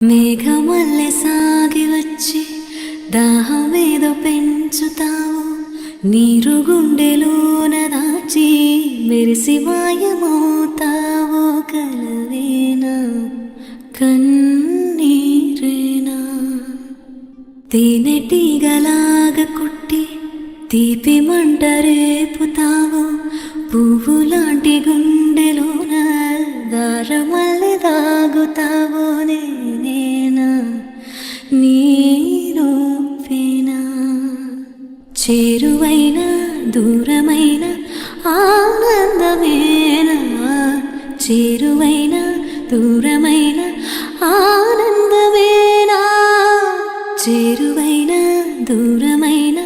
మేఘమల్లె సాగి వచ్చి దాహమేదో పెంచుతావు, నీరు గుండెలోన దాచి మెరిసి మాయమవుతావు. కలవేనా కన్నీరేనా తేనెటీగలాగ కుట్టి తీపి మంట రేపుతావు, పువ్వులాంటి గుండెలోన దారమల్లె దాగుతావు. నేనేనా నీరూపేనా చేరువైనా దూరమైన ఆనందమేనా, చేరువైనా దూరమైన ఆనందమేనా, చేరువైనా దూరమైన